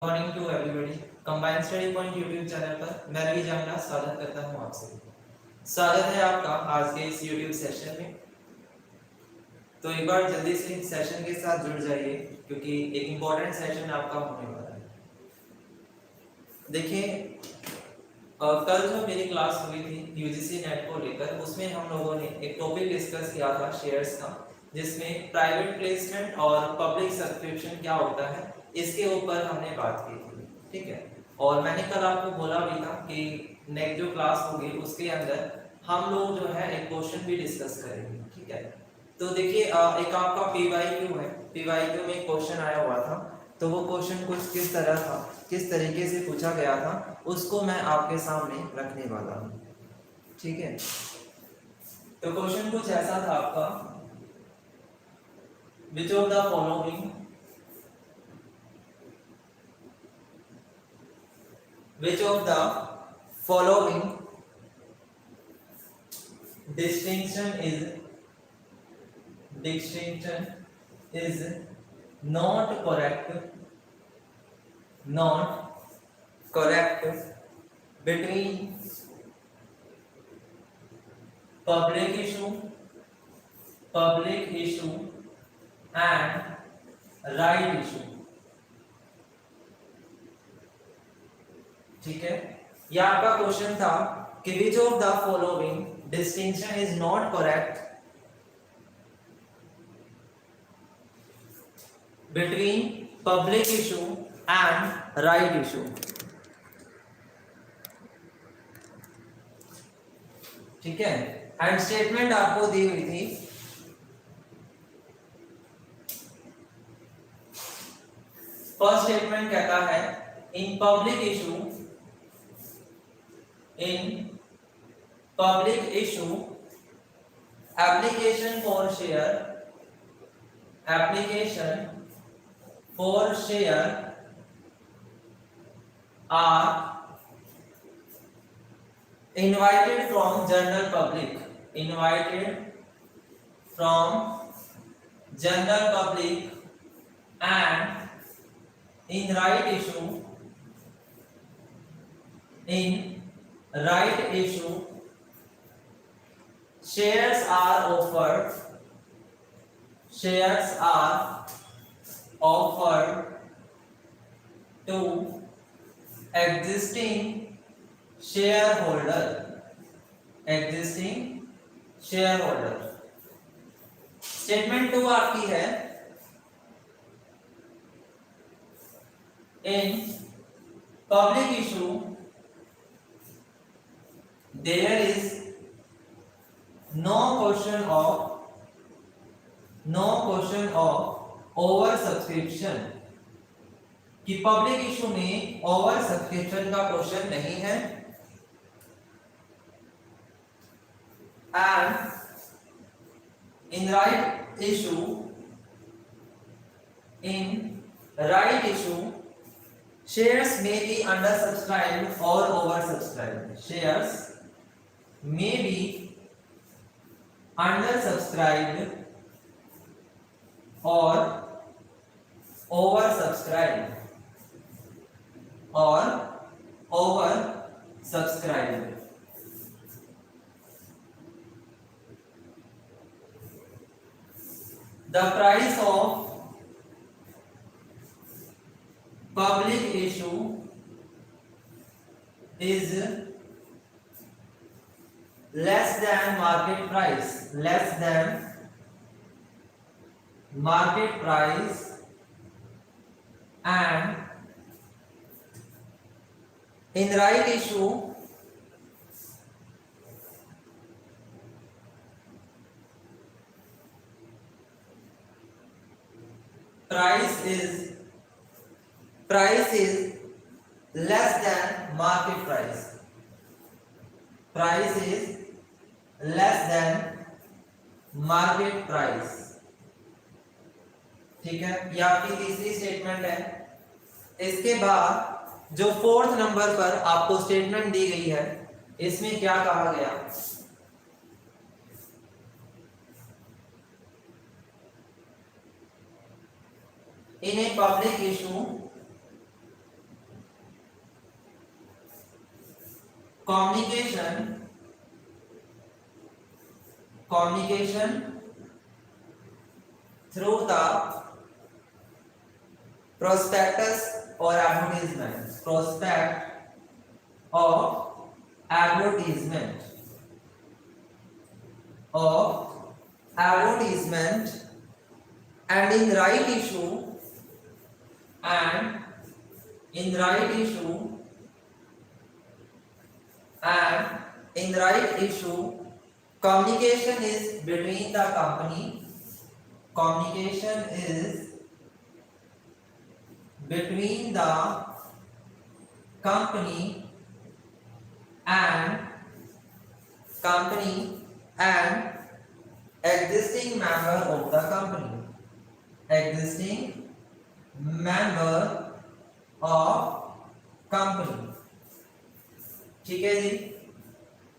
Morning to everybody. Combined study point YouTube channel पर मैं रवि जांगला स्वागत करता हूं आप सभी। स्वागत है आपका आज के इस यूट्यूब सेशन में। तो एक बार जल्दी से इस सेशन के साथ जुड़ जाइए क्योंकि एक इम्पोर्टेंट सेशन आपका होने वाला है। देखिए, कल जो मेरी क्लास हुई थी यूजीसी नेट को लेकर, उसमें हम लोगों ने एक टॉपिक डिस्कस किया था शेयर्स का, जिसमें प्राइवेट प्लेसमेंट और पब्लिक सब्सक्रिप्शन क्या होता है इसके ऊपर हमने बात की थी। ठीक है, और मैंने कल आपको बोला भी था कि नेक्स्ट जो क्लास होगी उसके अंदर हम लोग जो है एक क्वेश्चन भी डिस्कस करेंगे। ठीक है, तो देखिए, एक आपका पीवाईक्यू है। पीवाईक्यू में क्वेश्चन आया हुआ था, तो वो क्वेश्चन कुछ किस तरह था, किस तरीके से पूछा गया था, उसको मैं आपके सामने रखने वाला हूँ। ठीक है, तो क्वेश्चन कुछ ऐसा था आपका, which of the following which of the following distinction is not correct between public issue and right issue। ठीक है, यह आपका क्वेश्चन था कि which of the following distinction is not correct between public issue and right issue. ठीक है, and statement आपको दी हुई थी, फर्स्ट स्टेटमेंट कहता है in public issue application for share are invited from general public and in right issue shares are offered to existing shareholder। Statement 2 आपकी है in public issue there is no question of over subscription, कि public issue में over subscription का question नहीं है। And in right issue shares may be undersubscribed or oversubscribed। shares may be undersubscribed or oversubscribed the price of public issue is less than market price and in right issue price is less than market price ठीक है, ये आपकी तीसरी statement है। इसके बाद जो fourth number पर आपको स्टेटमेंट दी गई है, इसमें क्या कहा गया, in a public issue communication through the prospectus or advertisement, prospect or advertisement and in right issue communication is between the company and existing member of the company, ठीक है जी,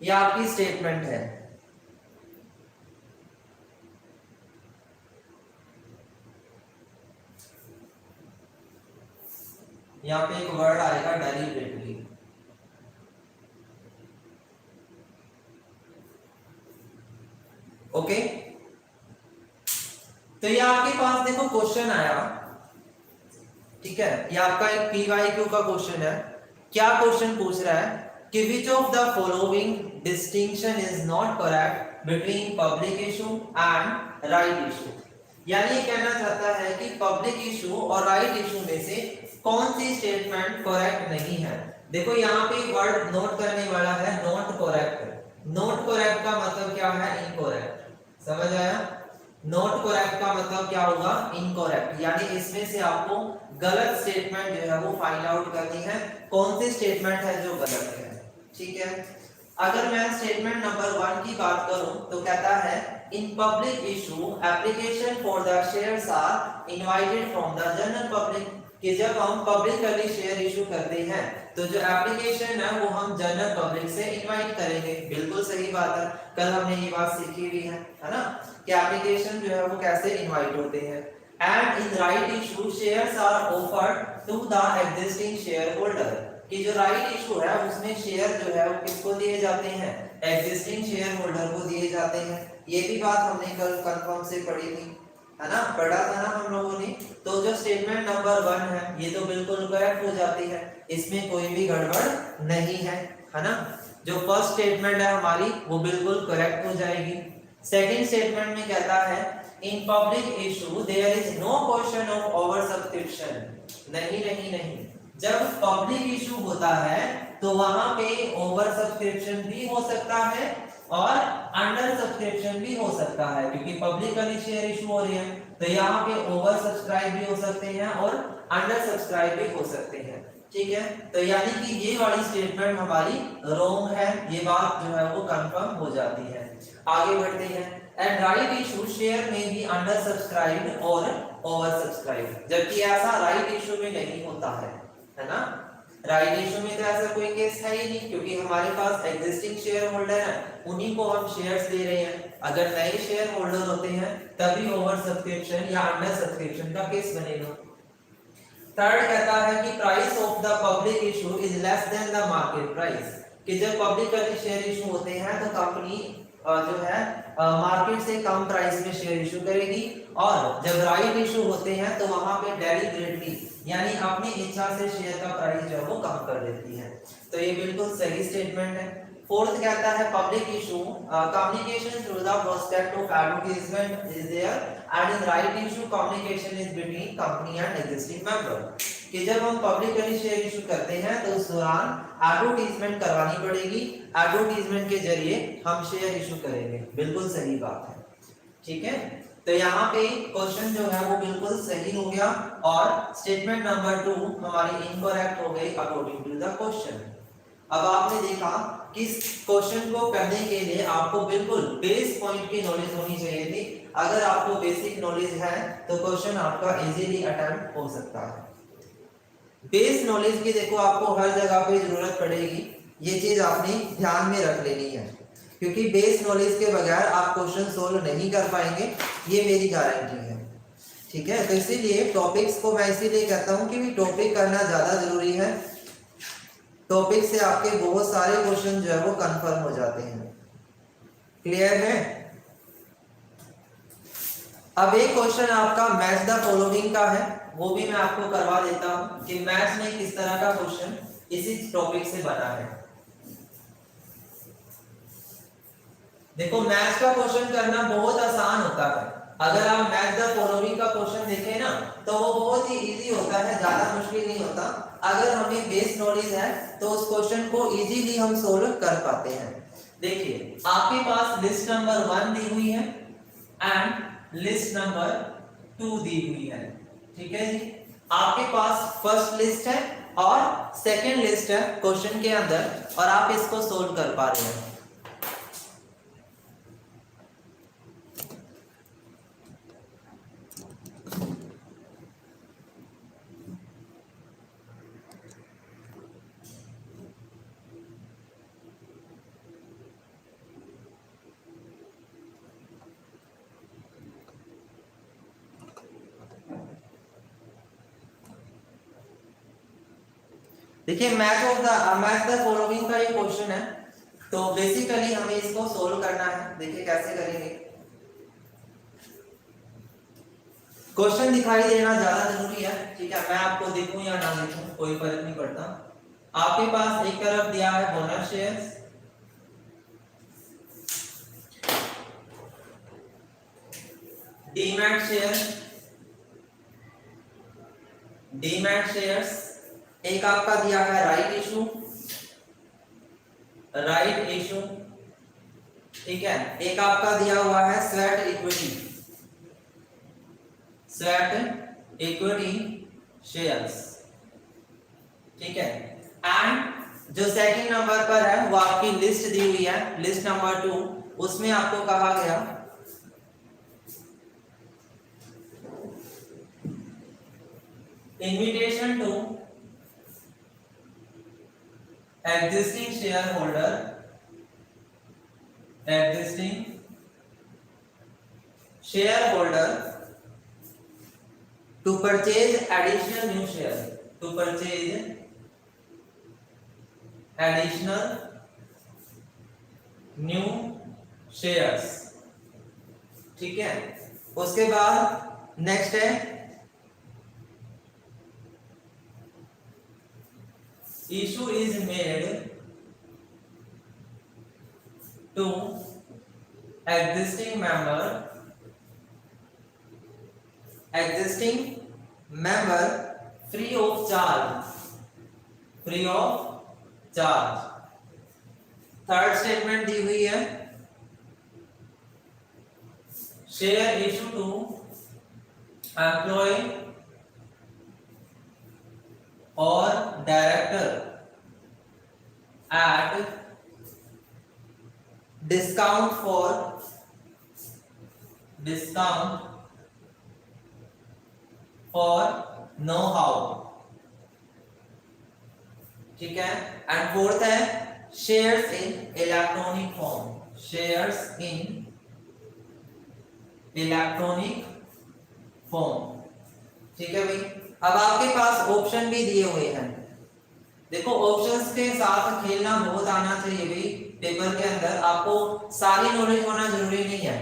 ये आपकी स्टेटमेंट है। यहाँ पे एक वर्ड आएगा डेलिबरेटली, ओके। तो ये आपके पास देखो क्वेश्चन आया, ठीक है, ये आपका एक पीवाईक्यू का क्वेश्चन है। क्या क्वेश्चन पूछ रहा है कि which of the following distinction is not correct between public issue and right issue. यानी ये कहना चाहता है कि पब्लिक इशू और राइट इशू में से कौन सी स्टेटमेंट करेक्ट नहीं है। देखो यहाँ पे वर्ड नोट करने वाला है, नॉट करेक्ट। नॉट करेक्ट का मतलब क्या है, इनकरेक्ट, समझ आया। नॉट करेक्ट का मतलब क्या होगा, इनकरेक्ट। यानी इसमें से आपको गलत स्टेटमेंट जो है वो फाइंड आउट करनी है, कौन सी स्टेटमेंट है जो गलत है, ठीक है। अगर मैं स्टेटमेंट नंबर 1 की बात करूं तो कहता है in public issue application for the shares are invited from the general public, कि जब हम पब्लिकली शेयर इशू करते हैं तो जो एप्लीकेशन है वो हम जनरल पब्लिक से इनवाइट करेंगे। बिल्कुल सही बात है, कल हमने ये बात सीखी हुई है ना, कि एप्लीकेशन जो है वो कैसे इनवाइट होते हैं। And in right issue shares are offered to the existing share holder, कि जो राइट इशू है उसमें शेयर जो है वो किसको दिए जाते हैं, एग्जिस्टिंग शेयर होल्डर को दिए जाते हैं। ये भी बात हमने कल कंफर्म से पढ़ी थी, है ना, पढ़ा था ना हम लोगों ने। तो जो स्टेटमेंट नंबर 1 है ये तो बिल्कुल करेक्ट हो जाती है, इसमें कोई भी गड़बड़ नहीं है ना। जो फर्स्ट स्टेटमेंट है हमारी वो बिल्कुल करेक्ट हो जाएगी। सेकंड स्टेटमेंट में कहता है in public issue there is no question of over subscription. नहीं, जब पब्लिक इशू होता है तो वहां पे ओवर सब्सक्रिप्शन भी हो सकता है और अंडर सब्सक्रिप्शन भी हो सकता है, क्योंकि पब्लिकली शेयर इशू हो रही है तो यहाँ पे ओवर सब्सक्राइब भी हो सकते हैं और अंडर सब्सक्राइब भी हो सकते हैं, ठीक है। तो यानी कि ये वाली स्टेटमेंट हमारी रॉन्ग है, ये बात जो है वो कंफर्म हो जाती है। आगे बढ़ते हैं। एंड राइट इशू शेयर में भी अंडर सब्सक्राइब और ओवर सब्सक्राइब, जबकि ऐसा राइट इशू में नहीं होता है ना। राइट इशू में तो ऐसा कोई केस है ही नहीं, क्योंकि हमारे पास एग्जिस्टिंग शेयर होल्डर है, उन्हीं को हम शेयर्स दे रहे हैं। अगर नए शेयर होल्डर होते हैं तभी ओवर सब्सक्रिप्शन या अंडर सब्सक्रिप्शन का केस बनेगा। थर्ड कहता है कि price of the public issue is less than the market price, कि जब पब्लिकली शेयर इशू होते हैं तो कंपनी जो है मार्केट से कम प्राइस में शेयर इशू करेगी, और जब राइट इशू होते हैं तो वहां पे डेलिबरेटली यानी अपनी इच्छा से शेयर का प्राइस जो है वो कम कर देती है। तो ये बिल्कुल सही स्टेटमेंट है। फोर्थ कहता है public issue communication through the prospect of advertisement is there and in right issue communication is between company and existing member, कि जब हम पब्लिकली शेयर इशू करते हैं तो उस दौरान एडवर्टाइजमेंट करवानी पड़ेगी, एडवर्टाइजमेंट के जरिए हम शेयर इशू करेंगे। बिल्कुल सही बात है, ठीक है। तो यहाँ पे क्वेश्चन जो है वो बिल्कुल सही हो गया और स्टेटमेंट नंबर 2 हमारी इनकरेक्ट हो गई अकॉर्डिंग टू द क्वेश्चन। अब आपने देखा कि इस क्वेश्चन को करने के लिए आपको बिल्कुल बेस पॉइंट की नॉलेज होनी चाहिए थी। अगर आपको बेसिक नॉलेज है तो क्वेश्चन आपका इजीली अटेम्प्ट हो सकता है। बेस नॉलेज की देखो आपको हर जगह पे जरूरत पड़ेगी, ये चीज आपने ध्यान में रख लेनी है, क्योंकि बेस नॉलेज के बगैर आप क्वेश्चन सोल्व नहीं कर पाएंगे, ये मेरी गारंटी है, ठीक है। तो इसीलिए टॉपिक्स को मैं इसीलिए कहता हूँ कि टॉपिक करना ज्यादा जरूरी है। टॉपिक से आपके बहुत सारे क्वेश्चन जो है वो कंफर्म हो जाते हैं। क्लियर है? अब एक क्वेश्चन आपका मैच द फॉलोइंग का है, वो भी मैं आपको करवा देता हूं कि मैच में किस तरह का क्वेश्चन इसी टॉपिक से बना है। देखो मैच का क्वेश्चन करना बहुत आसान होता है। अगर आप मैच द फॉलोइंग का क्वेश्चन देखें ना तो वो बहुत ही इजी होता है, ज्यादा मुश्किल नहीं होता। अगर हमें बेस नॉलेज है तो उस क्वेश्चन को इजीली हम सोल्व कर पाते हैं। देखिए आपके पास लिस्ट नंबर 1 दी हुई है एंड लिस्ट नंबर 2 दी हुई है। ठीक है जी, आपके पास फर्स्ट लिस्ट है और सेकंड लिस्ट है क्वेश्चन के अंदर और आप इसको सोल्व कर पा रहे हैं। देखिए मैच द फॉलोइंग का ये क्वेश्चन है, तो बेसिकली हमें इसको सोल्व करना है। देखिए कैसे करेंगे। क्वेश्चन दिखाई देना ज्यादा जरूरी है, ठीक है। मैं आपको देखूं या ना देखूं कोई फर्क नहीं पड़ता। आपके पास एक तरफ दिया है बोनस शेयर्स, डीमैट शेयर्स, एक आपका दिया है राइट इशू, ठीक है। एक आपका दिया हुआ है स्वेट इक्विटी शेयर्स, ठीक है। एंड जो सेकंड नंबर पर है वो आपकी लिस्ट दी हुई है, लिस्ट नंबर 2, उसमें आपको कहा गया invitation to existing shareholder to purchase additional new shares, ठीक है। उसके बाद नेक्स्ट है issue is made to existing member free of charge। Third statement दी हुई है share issue to employ or director at discount for know-how, ठीक है। एंड फोर्थ है शेयर्स इन इलेक्ट्रॉनिक फॉर्म, ठीक है भाई। अब आपके पास ऑप्शन भी दिए हुए हैं। देखो ऑप्शंस के साथ खेलना बहुत आना चाहिए भाई। पेपर के अंदर आपको सारी नॉलेज होना जरूरी नहीं है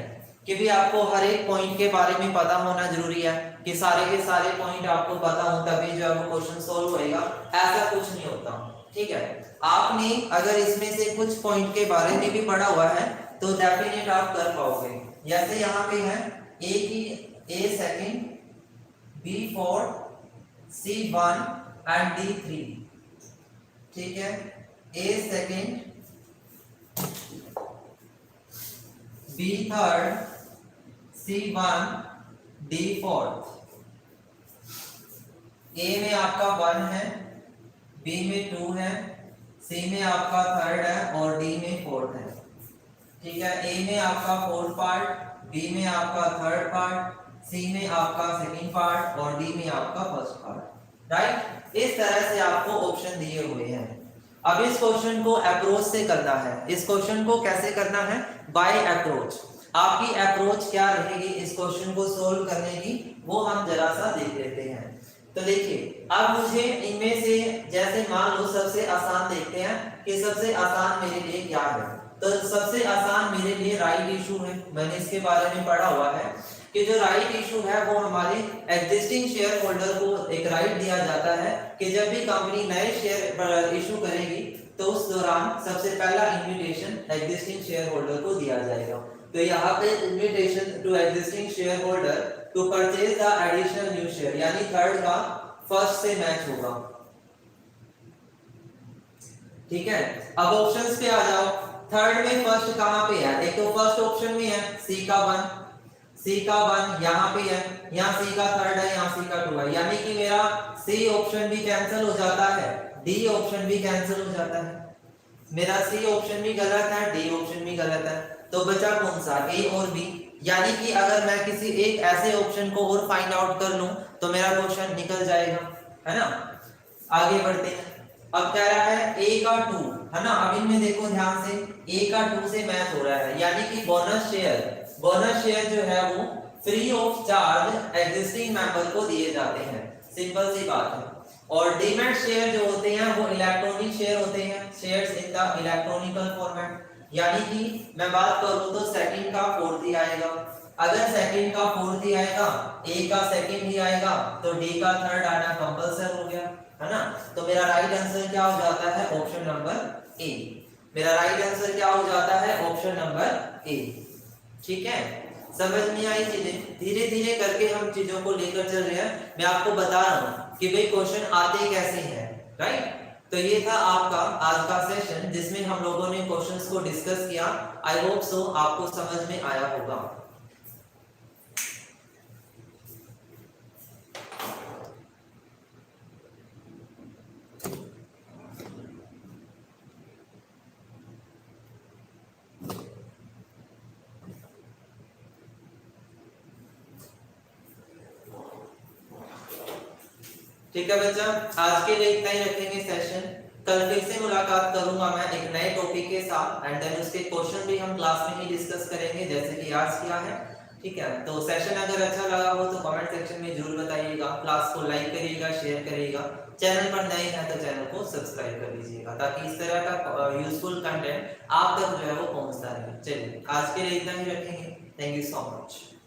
कि भी आपको हर एक पॉइंट के बारे में पता होना जरूरी है कि सारे के सारे पॉइंट आपको पता हो तभी जो है वो क्वेश्चन सॉल्व होएगा, ऐसा कुछ नहीं होता, ठीक है। आपने अगर इसमें से कुछ पॉइंट के बारे में भी पढ़ा हुआ है तो डेफिनेट आप कर पाओगे। जैसे यहाँ पे है A second, B fourth, C1 and D3, ठीक है। A second, B third, C1, D fourth. A में आपका 1 है, B में 2 है, C में आपका थर्ड है और D में फोर्थ है, ठीक है। A में आपका फोर्थ पार्ट, B में आपका थर्ड पार्ट, C में आपका सेकंड पार्ट और D में आपका फर्स्ट पार्ट, राइट। इस तरह से आपको ऑप्शन दिए हुए हैं। अब इस क्वेश्चन को अप्रोच से करना है। इस क्वेश्चन को कैसे करना है? Bye approach. आपकी अप्रोच क्या रहेगी इस क्वेश्चन को सोल्व करने की, वो हम जरा सा देख लेते हैं। तो देखिए अब मुझे इनमें से जैसे मान लो सबसे आसान देखते हैं कि सबसे आसान मेरे लिए क्या है। तो सबसे आसान मेरे लिए राइट इशू है, मैंने इसके बारे में पढ़ा हुआ है कि जो राइट इशू है वो हमारे एग्जिस्टिंग शेयर होल्डर को एक राइट दिया जाता है कि जब भी कंपनी नए शेयर इशू करेगी तो उस दौरान सबसे पहला इन्विटेशन एग्जिस्टिंग शेयर होल्डर को दिया जाएगा। तो यहाँ पे invitation to existing share holder to purchase the additional new share यानी थर्ड का फर्स्ट से मैच होगा। ठीक है, अब ऑप्शंस पे आ जाओ। थर्ड में फर्स्ट कहां पे है? एक तो फर्स्ट ऑप्शन में है सी का 1, सी का 1 यहाँ पे है, यहाँ सी का थर्ड है, यहाँ सी का 2 है, यानी कि मेरा सी ऑप्शन भी कैंसिल हो जाता है, डी ऑप्शन भी कैंसिल हो जाता है। मेरा सी ऑप्शन भी गलत है, डी ऑप्शन भी गलत है, तो बचा कौन सा? ए और बी। यानी कि अगर मैं किसी एक ऐसे ऑप्शन को और फाइंड आउट कर लूं तो मेरा क्वेश्चन निकल जाएगा, है ना। आगे बढ़ते हैं। अब कह रहा है ए का 2, है ना। अब इनमें देखो ध्यान से, ए का 2 से मैच हो रहा है, यानी कि बोनस शेयर जो है वो free of charge existing member को दिए जाते हैं, सिंपल सी बात है। और डीमैट शेयर जो होते हैं वो इलेक्ट्रॉनिक शेयर होते हैं, shares in the electronical format, यानी कि मैं बात करूं तो सेकंड का फोर्थ ही आएगा। अगर सेकंड का फोर्थ ही आएगा, ए का सेकंड ही आएगा, तो डी का थर्ड आना कंपलसरी हो गया, है ना। तो मेरा राइट आंसर क्या हो जाता है? Option number A. मेरा राइट आंसर क्या हो जाता है? Option number A. ठीक है, समझ में आई चीजें? धीरे धीरे करके हम चीजों को लेकर चल रहे हैं। मैं आपको बता रहा हूं कि भाई क्वेश्चन आते कैसे हैं, राइट। तो ये था आपका आज का सेशन जिसमें हम लोगों ने क्वेश्चंस को डिस्कस किया। आई होप सो आपको समझ में आया होगा। ठीक है बच्चा, आज के लिए इतना ही रखेंगे सेशन। कल फिर से मुलाकात करूंगा मैं एक नए टॉपिक के साथ, एंड देन उसके क्वेश्चन भी हम क्लास में ही डिस्कस करेंगे जैसे कि आज किया है। ठीक है, तो सेशन अगर अच्छा लगा हो तो कमेंट सेक्शन में जरूर बताइएगा, क्लास को लाइक करिएगा, शेयर करिएगा, चैनल पर नए हैं तो चैनल को सब्सक्राइब कर लीजिएगा ताकि इस तरह का यूजफुल कंटेंट आप तक जो है वो पहुंचता रहे। चलिए आज के लिए इतना ही रखेंगे। Thank you so much.